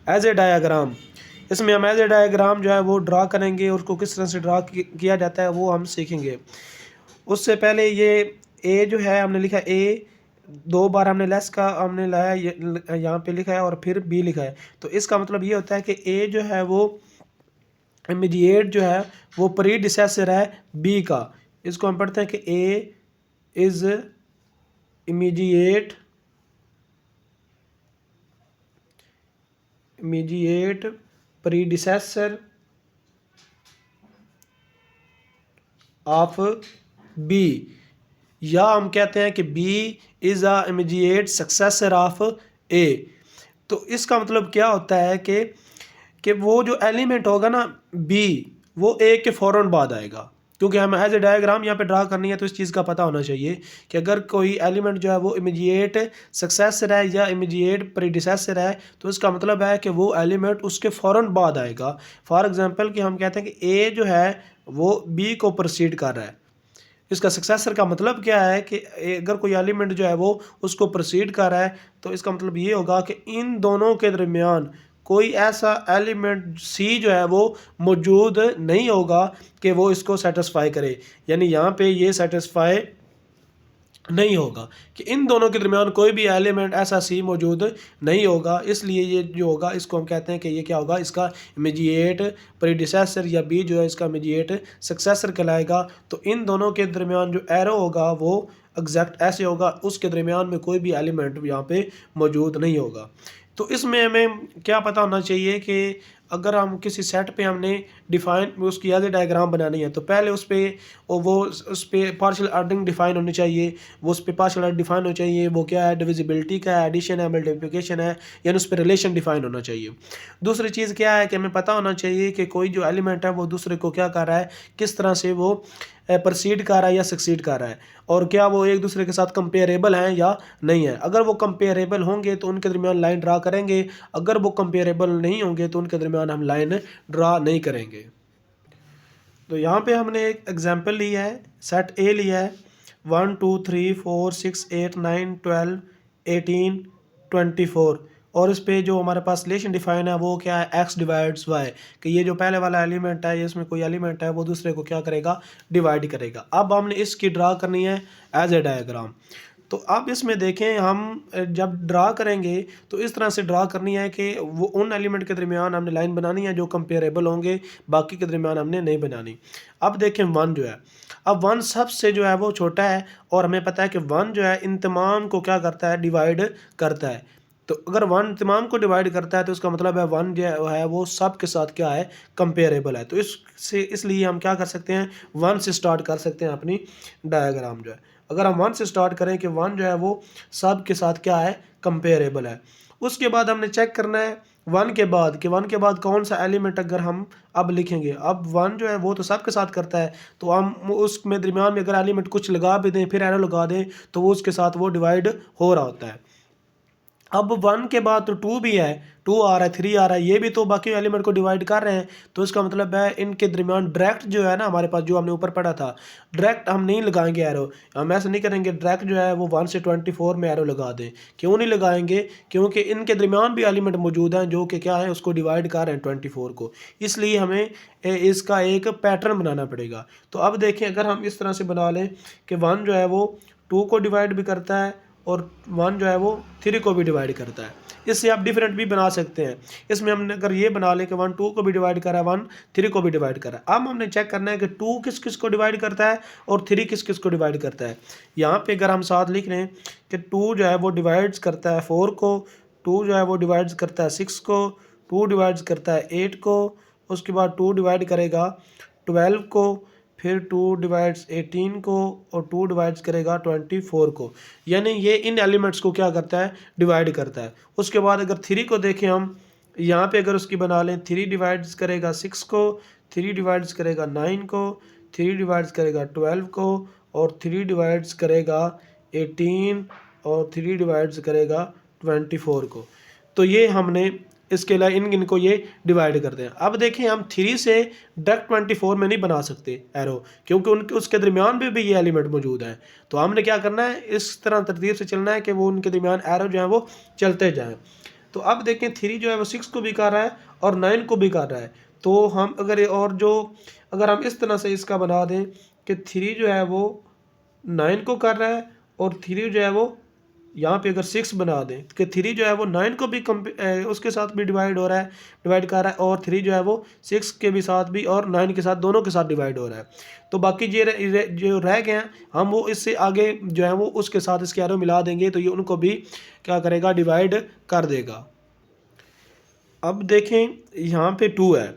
As a diagram. इसमें हम as a diagram जो है वो ड्रा करेंगे और उसको किस तरह से ड्रा किया जाता है वो हम सीखेंगे। उससे पहले ये ए जो है हमने लिखा ए, 2 बार हमने लेस का हमने लाया, यहाँ पे लिखा है और फिर बी लिखा है। तो इसका मतलब ये होता है कि ए जो है वो इमीडिएट जो है वो प्रीडिसेसर है बी का। इसको हम पढ़ते हैं कि A is immediate predecessor of B, या हम कहते हैं कि B is a immediate successor of A. तो इसका मतलब क्या होता है कि वो जो एलिमेंट होगा ना बी, वो ए के फ़ौरन बाद आएगा। क्योंकि हम एज ए डायग्राम यहाँ पे ड्रा करनी है तो इस चीज़ का पता होना चाहिए कि अगर कोई एलिमेंट जो है वो इमीडिएट सक्सेसर है या इमीडिएट प्रीडिसेसर है तो इसका मतलब है कि वो एलिमेंट उसके फ़ौरन बाद आएगा। फॉर एग्जांपल कि हम कहते हैं कि ए जो है वो बी को प्रोसीड कर रहा है। इसका सक्सेसर का मतलब क्या है कि अगर कोई एलिमेंट जो है वो उसको प्रोसीड कर रहा है तो इसका मतलब ये होगा कि इन दोनों के दरमियान कोई ऐसा एलिमेंट सी जो है वो मौजूद नहीं होगा कि वो इसको सेटिस्फाई करे। यानी यहाँ पे ये सेटिस्फाई नहीं होगा कि इन दोनों के दरमियान कोई भी एलिमेंट ऐसा सी मौजूद नहीं होगा। इसलिए ये जो होगा इसको हम कहते हैं कि ये क्या होगा, इसका इमीडिएट प्रीडिसेसर या बी जो है इसका इमीडिएट सक्सेसर कहलाएगा। तो इन दोनों के दरमियान जो एरो होगा वो एग्जैक्ट ऐसे होगा, उसके दरमियान में कोई भी एलिमेंट यहाँ पे मौजूद नहीं होगा। तो इसमें हमें क्या पता होना चाहिए कि अगर हम किसी सेट पे हमने डिफाइन उसकी एज ए डायग्राम बनानी है तो पहले उस पर पार्शियल ऑर्डरिंग डिफाइन होनी चाहिए। वो उस पर पार्शियल ऑर्डर डिफाइन होना चाहिए, वो क्या है, डिविजिबिलिटी का है, एडिशन है, मल्टीप्लिकेशन है, यानी उस पर रिलेशन डिफाइन होना चाहिए। दूसरी चीज़ क्या है कि हमें पता होना चाहिए कि कोई जो एलिमेंट है वो दूसरे को क्या कर रहा है, किस तरह से वो प्रोसीड कर रहा है या सक्सीड कर रहा है, और क्या वो एक दूसरे के साथ कंपेरेबल हैं या नहीं है। अगर वो कंपेरेबल होंगे तो उनके दरमियान लाइन ड्रा करेंगे, अगर वो कंपेरेबल नहीं होंगे तो उनके दरमियान हम लाइन ड्रा नहीं करेंगे। तो यहाँ पे हमने एक एग्जांपल लिया है, सेट ए लिया है 1 2 3 4 6 8 9 12 18 24, और इस पे जो हमारे पास रिलेशन डिफाइन है वो क्या है, एक्स डिवाइड्स वाई, कि ये जो पहले वाला एलिमेंट है इसमें कोई एलिमेंट है वो दूसरे को क्या करेगा, डिवाइड करेगा। अब हमने इसकी ड्रा करनी है एज ए डायग्राम। तो अब इसमें देखें हम जब ड्रा करेंगे तो इस तरह से ड्रा करनी है कि वो उन एलिमेंट के दरमियान हमने लाइन बनानी है जो कंपेरेबल होंगे, बाकी के दरमियान हमने नहीं बनानी। अब देखें 1 जो है, अब 1 सबसे जो है वो छोटा है और हमें पता है कि 1 जो है इन तमाम को क्या करता है, डिवाइड करता है। तो अगर 1 तमाम को डिवाइड करता है तो इसका मतलब है 1 जो है वो सब के साथ क्या है, कंपेरेबल है। तो इसलिए हम क्या कर सकते हैं, 1 से स्टार्ट कर सकते हैं अपनी डायग्राम जो है। अगर हम 1 से स्टार्ट करें कि 1 जो है वो सब के साथ क्या है, कंपेरेबल है। उसके बाद हमने चेक करना है 1 के बाद कि 1 के बाद कौन सा एलिमेंट अगर हम अब लिखेंगे। अब 1 जो है वो तो सब के साथ करता है, तो हम उसमें दरमियान में अगर एलिमेंट कुछ लगा भी दें फिर एरो लगा दें तो वो उसके साथ वो डिवाइड हो रहा होता है। अब 1 के बाद तो 2 भी है, 2 आ रहा है, 3 आ रहा है, ये भी तो बाकी एलिमेंट को डिवाइड कर रहे हैं। तो इसका मतलब है इनके दरमियान डायरेक्ट जो है ना, हमारे पास जो हमने ऊपर पढ़ा था, डायरेक्ट हम नहीं लगाएंगे एरो। हम ऐसा नहीं करेंगे, डायरेक्ट जो है वो 1 से 24 में एरो लगा दें। क्यों नहीं लगाएंगे, क्योंकि इनके दरमियान भी एलिमेंट मौजूद हैं जो कि क्या है, उसको डिवाइड कर रहे हैं 24 को। इसलिए हमें इसका एक पैटर्न बनाना पड़ेगा। तो अब देखें, अगर हम इस तरह से बना लें कि 1 जो है वो 2 को डिवाइड भी करता है और 1 जो है वो 3 को भी डिवाइड करता है। इससे आप डिफरेंट भी बना सकते हैं। इसमें हमने अगर ये बना लें कि 1 2 को भी डिवाइड कर रहा है, 1 3 को भी डिवाइड कर रहा है। अब हमने चेक करना है कि 2 किस किस को डिवाइड करता है और 3 किस किस को डिवाइड करता है। यहाँ पे अगर हम साथ लिख लें कि 2 जो है वो डिवाइड्स करता है 4 को, 2 जो है वो डिवाइड्स करता है 6 को, 2 डिवाइड्स करता है 8 को, उसके बाद 2 डिवाइड करेगा 12 को, फिर 2 डिवाइड्स 18 को, और 2 डिवाइड्स करेगा 24 को। यानी ये इन एलिमेंट्स को क्या करता है, डिवाइड करता है। उसके बाद अगर 3 को देखें हम, यहाँ पे अगर उसकी बना लें, 3 डिवाइड्स करेगा 6 को, 3 डिवाइड्स करेगा 9 को, 3 डिवाइड्स करेगा 12 को, और 3 डिवाइड्स करेगा 18, और 3 डिवाइड्स करेगा 24 को। तो ये हमने इसके लिए इनको ये डिवाइड करते हैं। अब देखें, हम 3 से डायरेक्ट 24 में नहीं बना सकते एरो, क्योंकि उनके उसके दरमियान भी ये एलिमेंट मौजूद हैं। तो हमने क्या करना है, इस तरह तरतीब से चलना है कि वो उनके दरमियान एरो जो है वो चलते जाएं। तो अब देखें 3 जो है वो 6 को भी कर रहा है और 9 को भी कर रहा है। तो हम अगर हम इस तरह से इसका बना दें कि 3 जो है वो 9 को कर रहा है और 3 जो है वो यहाँ पे अगर 6 बना दें कि 3 जो है वो 9 को भी उसके साथ भी डिवाइड कर रहा है और 3 जो है वो 6 के भी साथ भी और 9 के साथ दोनों के साथ डिवाइड हो रहा है। तो बाकी जो रह गए हैं हम वो इससे आगे जो है वो उसके साथ इसके एरो मिला देंगे तो ये उनको भी क्या करेगा, डिवाइड कर देगा। अब देखें यहाँ पे 2 है,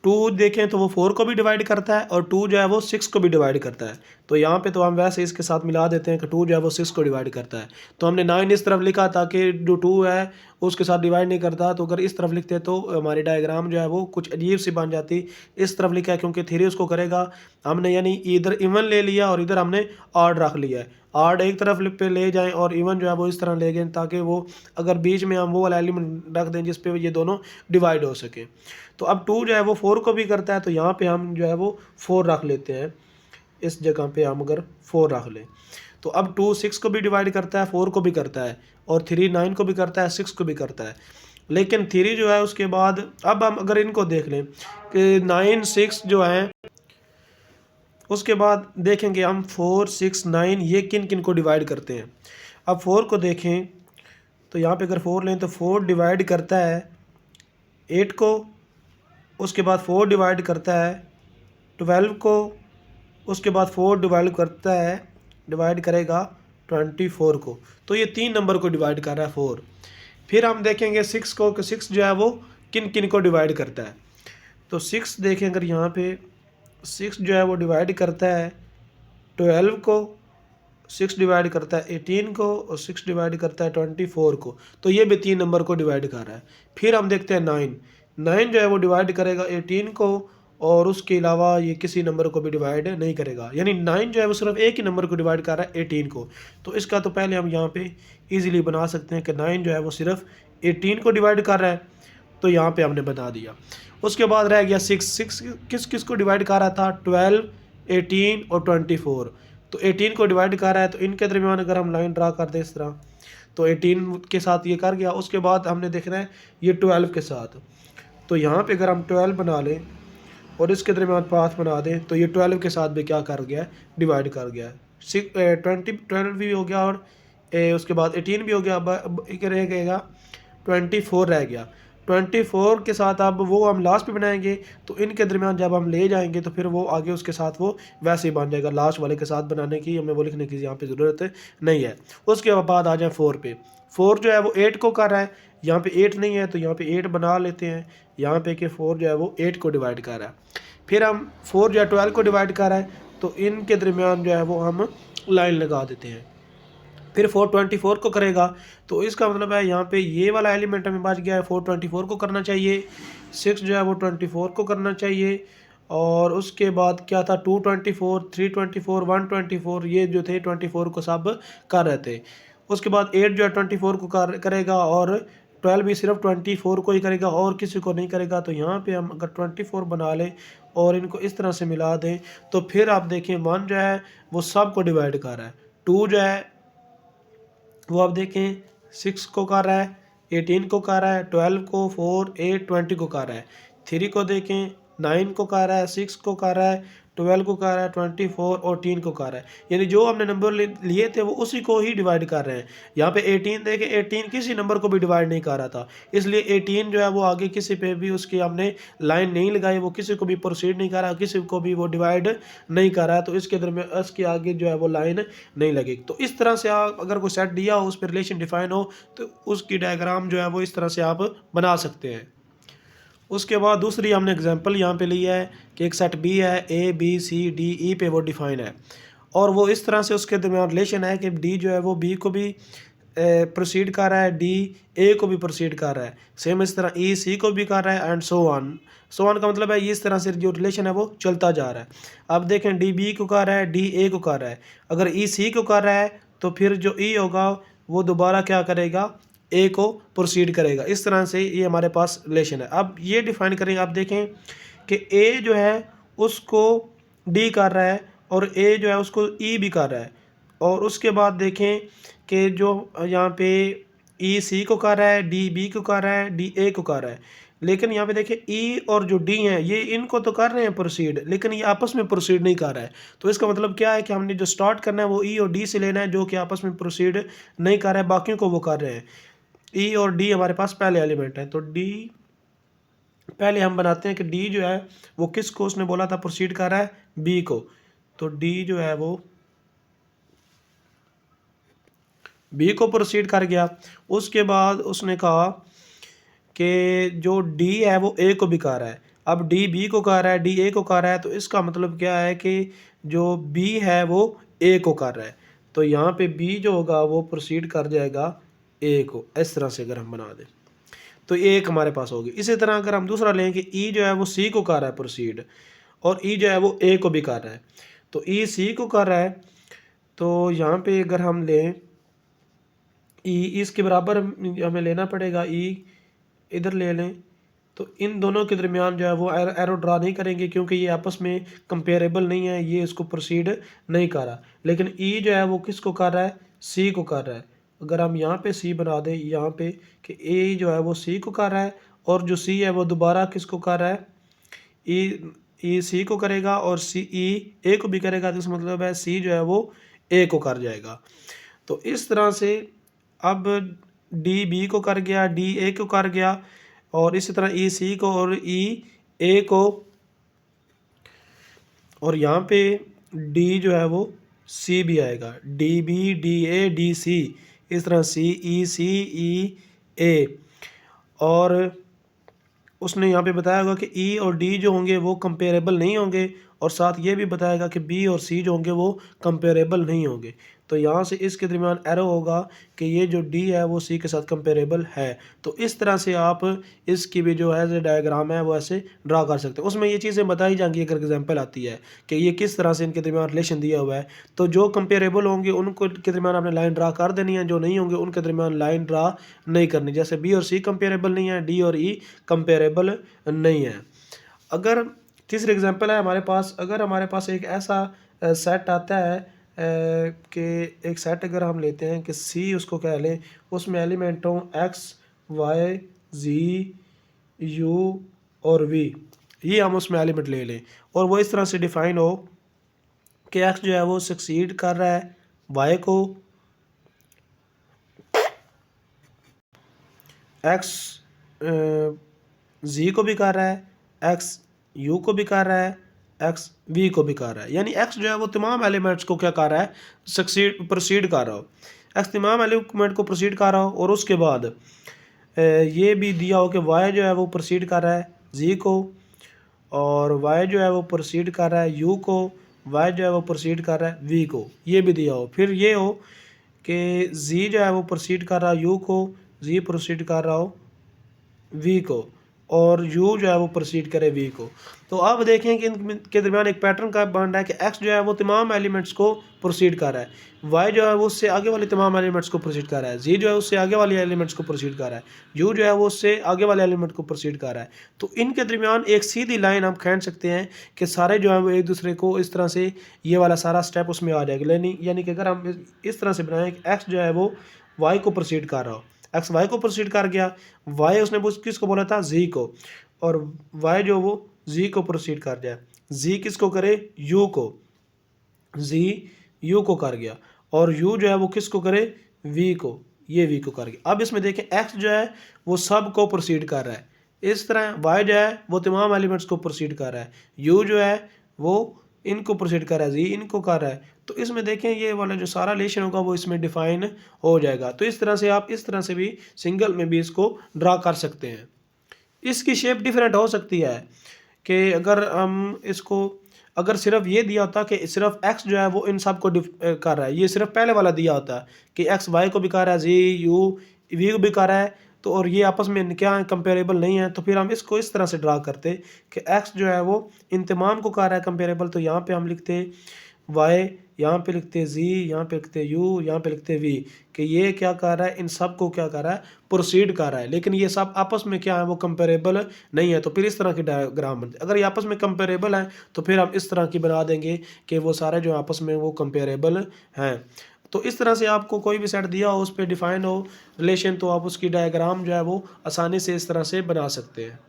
2 देखें तो वो 4 को भी डिवाइड करता है और 2 जो है वो 6 को भी डिवाइड करता है। तो यहाँ पे तो हम वैसे इसके साथ मिला देते हैं कि 2 जो है वो 6 को डिवाइड करता है। तो हमने 9 इस तरफ लिखा ताकि जो 2 है उसके साथ डिवाइड नहीं करता, तो अगर इस तरफ लिखते तो हमारी डायग्राम जो है वो कुछ अजीब सी बन जाती। इस तरफ लिखा है क्योंकि 3 उसको करेगा हमने, यानी इधर इवन ले लिया और इधर हमने ऑड रख लिया है। ऑड एक तरफ पे ले जाएं और इवन जो है वो इस तरह ले गए ताकि वो अगर बीच में हम वो वाला एलिमेंट रख दें जिस पे ये दोनों डिवाइड हो सके। तो अब 2 जो है वो 4 को भी करता है तो यहाँ पे हम जो है वो 4 रख लेते हैं, इस जगह पे हम अगर 4 रख लें तो अब 2 6 को भी डिवाइड करता है, 4 को भी करता है और 3 9 को भी करता है, 6 को भी करता है। लेकिन 3 जो है उसके बाद अब हम अगर इनको देख लें कि 9 6 जो है उसके बाद देखेंगे हम 4 6 9 ये किन किन को डिवाइड करते हैं। अब 4 को देखें तो यहाँ पे अगर 4 लें तो 4 डिवाइड करता है 8 को, उसके बाद 4 डिवाइड करता है 12 को, उसके बाद 4 डिवाइड करेगा 24 को। तो ये 3 नंबर को डिवाइड कर रहा है 4। फिर हम देखेंगे 6 को कि 6 जो है वो किन किन को डिवाइड करता है। तो 6 देखें अगर यहाँ पे 6 जो है वो डिवाइड करता है 12 को, 6 डिवाइड करता है 18 को और 6 डिवाइड करता है 24 को। तो ये भी 3 नंबर को डिवाइड कर रहा है। फिर हम देखते हैं 9 जो है वो डिवाइड करेगा 18 को और उसके अलावा ये किसी नंबर को भी डिवाइड नहीं करेगा, यानी 9 जो है वो सिर्फ एक ही नंबर को डिवाइड कर रहा है 18 को। तो इसका तो पहले हम यहाँ पे इजीली बना सकते हैं कि 9 जो है वो सिर्फ 18 को डिवाइड कर रहा है, तो यहाँ पे हमने बता दिया। उसके बाद रह गया 6 किस किस को डिवाइड कर रहा था 12 18 और 24। तो 18 को डिवाइड कर रहा है तो इनके दरमियान अगर हम लाइन ड्रा कर दें इस तरह तो 18 के साथ ये कर गया। उसके बाद हमने देखना है ये 12 के साथ, तो यहाँ पे अगर हम 12 बना लें और इसके दरमियान पाथ बना दें तो ये 12 के साथ भी क्या कर गया है, डिवाइड कर गया है। 12 भी हो गया और उसके बाद 18 भी हो गया। अब एक रह गएगा 24 रह गया। 24 के साथ अब वो हम लास्ट पे बनाएंगे तो इनके दरमियान जब हम ले जाएंगे तो फिर वो आगे उसके साथ वो वैसे ही बन जाएगा। लास्ट वाले के साथ बनाने की हमें वो लिखने की यहाँ पे ज़रूरत नहीं है। उसके बाद आ जाए 4 पे। 4 जो है वो 8 को कर रहा है, यहाँ पे 8 नहीं है तो यहाँ पे 8 बना लेते हैं यहाँ पे कि 4 जो है वो 8 को डिवाइड कर रहा है। फिर हम 4 जो है 12 को डिवाइड कर रहा है तो इनके दरमियान जो है वो हम लाइन लगा देते हैं। फिर 424 को करेगा तो इसका मतलब है यहाँ पे ये वाला एलिमेंट हमें बच गया है, 424 को करना चाहिए, 6 जो है वो 24 को करना चाहिए और उसके बाद क्या था 224 324 124 ये जो थे 24 को सब कर रहे थे। उसके बाद 8 जो है 24 को करेगा और 12 भी सिर्फ 24 को ही करेगा और किसी को नहीं करेगा। तो यहाँ पे हम अगर 24 बना लें और इनको इस तरह से मिला दें तो फिर आप देखें 1 जो है वो सब को डिवाइड कर रहा है, 2 जो है वो आप देखें 6 को कर रहा है, 18 को कर रहा है, 12 को, 4 8 20 को कर रहा है, 3 को देखें 9 को कर रहा है, 6 को कर रहा है, 12 को कर रहा है, 24 और 3 को कर रहा है। यानी जो हमने नंबर लिए थे वो उसी को ही डिवाइड कर रहे हैं। यहाँ पे 18 देखें 18 किसी नंबर को भी डिवाइड नहीं कर रहा था, इसलिए 18 जो है वो आगे किसी पे भी उसकी हमने लाइन नहीं लगाई, वो किसी को भी प्रोसीड नहीं कर रहा, किसी को भी वो डिवाइड नहीं कर रहा, तो इसके दरमियान इसके आगे जो है वो लाइन नहीं लगेगी। तो इस तरह से आप अगर कोई सेट दिया हो उस पर रिलेशन डिफाइन हो तो उसकी डायग्राम जो है वो इस तरह से आप बना सकते हैं। उसके बाद दूसरी हमने एग्जांपल यहाँ पे लिया है कि एक सेट बी है, A B C D E पे वो डिफाइन है और वो इस तरह से उसके दरमियान रिलेशन है कि डी जो है वो बी को भी प्रोसीड कर रहा है, डी ए को भी प्रोसीड कर रहा है, सेम इस तरह ई सी को भी कर रहा है एंड सो ऑन का मतलब है इस तरह से जो रिलेशन है वो चलता जा रहा है। अब देखें डी बी को कर रहा है, डी ए को कर रहा है, अगर ई सी को कर रहा है तो फिर जो ई होगा वो दोबारा क्या करेगा, ए को प्रोसीड करेगा। इस तरह से ये हमारे पास रिलेशन है। अब ये डिफाइन करेंगे, आप देखें कि ए जो है उसको डी कर रहा है और ए जो है उसको ई भी कर रहा है और उसके बाद देखें कि जो यहाँ पे ई सी को कर रहा है, डी बी को कर रहा है, डी ए को कर रहा है। लेकिन यहाँ पे देखिए ई और जो डी हैं ये इनको तो कर रहे हैं प्रोसीड, लेकिन ये आपस में प्रोसीड नहीं कर रहा है। तो इसका मतलब क्या है कि हमने जो स्टार्ट करना है वो ई और डी से लेना है, जो कि आपस में प्रोसीड नहीं कर रहा है, बाकियों को वो कर रहे हैं। ई और डी हमारे पास पहले एलिमेंट है, तो डी पहले हम बनाते हैं कि डी जो है वो किसको उसने बोला था प्रोसीड कर रहा है, बी को। तो डी जो है वो बी को प्रोसीड कर गया। उसके बाद उसने कहा कि जो डी है वो ए को भी कर रहा है। अब डी बी को कर रहा है, डी ए को कर रहा है, तो इसका मतलब क्या है कि जो बी है वो ए को कर रहा है। तो यहाँ पे बी जो होगा वो प्रोसीड कर जाएगा ए को। इस तरह से अगर हम बना दें तो एक हमारे पास होगी। इसी तरह अगर हम दूसरा लें कि ई जो है वो सी को कर रहा है प्रोसीड, और ई जो है वो ए को भी कर रहा है, तो ई सी को कर रहा है। तो यहाँ पे अगर हम लें ई इसके बराबर हमें लेना पड़ेगा, ई इधर ले लें, तो इन दोनों के दरमियान जो है वो एरो ड्रा नहीं करेंगे क्योंकि ये आपस में कंपेरेबल नहीं है, ये इसको प्रोसीड नहीं कर रहा। लेकिन ई जो है वो किसको कर रहा है, सी को कर रहा है। अगर हम यहाँ पे सी बना दें यहाँ पे कि ए जो है वो सी को कर रहा है, और जो सी है वो दोबारा किसको कर रहा है, ई सी को करेगा, और सी ई ए को भी करेगा। तो इसका मतलब है सी जो है वो ए को कर जाएगा। तो इस तरह से अब डी बी को कर गया, डी ए को कर गया, और इसी तरह ई सी को और ई ए को, और यहाँ पे डी जो है वो सी भी आएगा, D B D A D C, इस तरह सी ई ए। और उसने यहाँ पे बताया होगा कि ई और डी जो होंगे वो कंपेरेबल नहीं होंगे, और साथ ये भी बताएगा कि बी और सी जो होंगे वो कंपेरेबल नहीं होंगे। तो यहाँ से इसके दरमियान एरो होगा कि ये जो डी है वो सी के साथ कंपेरेबल है। तो इस तरह से आप इसकी भी जो है डायग्राम है वो ऐसे ड्रा कर सकते हैं। उसमें ये चीज़ें बताई जाएंगी अगर एग्जांपल आती है कि ये किस तरह से इनके दरमियान रिलेशन दिया हुआ है। तो जो कंपेरेबल होंगे उनको के दरमियान आपने लाइन ड्रा कर देनी है, जो नहीं होंगे उनके दरमियान लाइन ड्रा नहीं करनी। जैसे बी और सी कंपेरेबल नहीं है, डी और ई कंपेरेबल नहीं है। अगर तीसरी एग्जांपल है हमारे पास, अगर हमारे पास एक ऐसा सेट आता है कि एक सेट अगर हम लेते हैं कि सी उसको कह लें, उसमें एलिमेंट हों एक्स वाई जी यू और वी, ये हम उसमें एलिमेंट ले लें, और वो इस तरह से डिफाइन हो कि एक्स जो है वो सक्सीड कर रहा है वाई को, एक्स जी को भी कर रहा है, एक्स यू को भी कर रहा है, एक्स वी को भी कर रहा है। यानी एक्स जो है वो तमाम एलिमेंट्स को क्या कर रहा है, सक्सीड प्रोसीड कर रहा हो, एक्स तमाम एलिमेंट को प्रोसीड कर रहा हो। और उसके बाद ये भी दिया हो कि वाई जो है वो प्रोसीड कर रहा है जी को, और वाई जो है वो प्रोसीड कर रहा है यू को, वाई जो है वो प्रोसीड कर रहा है वी को, ये भी दिया हो। फिर ये हो कि जी जो है वो प्रोसीड कर रहा है यू को, जी प्रोसीड कर रहा हो वी को, और यू जो है वो प्रोसीड करे वी को। तो अब देखें कि इनके दरमियान एक पैटर्न का बन रहा है कि एक्स जो है वो तमाम एलिमेंट्स को प्रोसीड कर रहा है, वाई जो है वो उससे आगे वाले तमाम एलिमेंट्स को प्रोसीड कर रहा है, जी जो है उससे आगे वाले एलिमेंट्स को प्रोसीड कर रहा है, यू जो है वो उससे आगे वाले एलिमेंट को प्रोसीड कर रहा है। तो इनके दरमियान एक सीधी लाइन हम खींच सकते हैं कि सारे जो है वो एक दूसरे को इस तरह से ये वाला सारा स्टेप उसमें आ जाएगा। यानी कि अगर हम इस तरह से बनाएं कि एक्स जो है वो वाई को प्रोसीड कर रहा हो, एक्स वाई को प्रोसीड कर गया, वाई उसने किसको बोला था, जी को, और वाई जो वो जी को प्रोसीड कर जाए, जी किसको करे, यू को, जी यू को कर गया, और यू जो है वो किसको करे, वी को, ये वी को कर गया। अब इसमें देखें एक्स जो है वो सब को प्रोसीड कर रहा है, इस तरह वाई जो है वो तमाम एलिमेंट्स को प्रोसीड कर रहा है, यू जो है वो इनको प्रोसीड कर रहा है, जी इनको कर रहा है। तो इसमें देखें ये वाला जो सारा रिलेशन होगा वो इसमें डिफाइन हो जाएगा। तो इस तरह से आप इस तरह से भी सिंगल में भी इसको ड्रा कर सकते हैं। इसकी शेप डिफरेंट हो सकती है कि अगर हम इसको, अगर सिर्फ ये दिया होता कि सिर्फ एक्स जो है वो इन सब को कर रहा है, ये सिर्फ पहले वाला दिया होता कि एक्स वाई को भी कर रहा है, जी यू वी को भी कर रहा है, तो और ये आपस में क्या है, कंपेरेबल नहीं है, तो फिर हम इसको इस तरह से ड्रा करते कि एक्स जो है वो इन तमाम को कर रहा है कंपेरेबल। तो यहाँ पे हम लिखते वाई, यहाँ पे लिखते जी, यहाँ पे लिखते यू, यहाँ पे लिखते वी, कि ये क्या कर रहा है, इन सब को क्या कर रहा है, प्रोसीड कर रहा है। लेकिन ये सब आपस में क्या है, वो कंपेरेबल नहीं है। तो फिर इस तरह की डायग्राम बनती है। अगर ये आपस में कंपेरेबल हैं तो फिर हम इस तरह की बना देंगे कि वो सारे जो आपस में वो कंपेरेबल हैं। तो इस तरह से आपको कोई भी सेट दिया हो, उस पर डिफाइन हो रिलेशन, तो आप उसकी डायग्राम जो है वो आसानी से इस तरह से बना सकते हैं।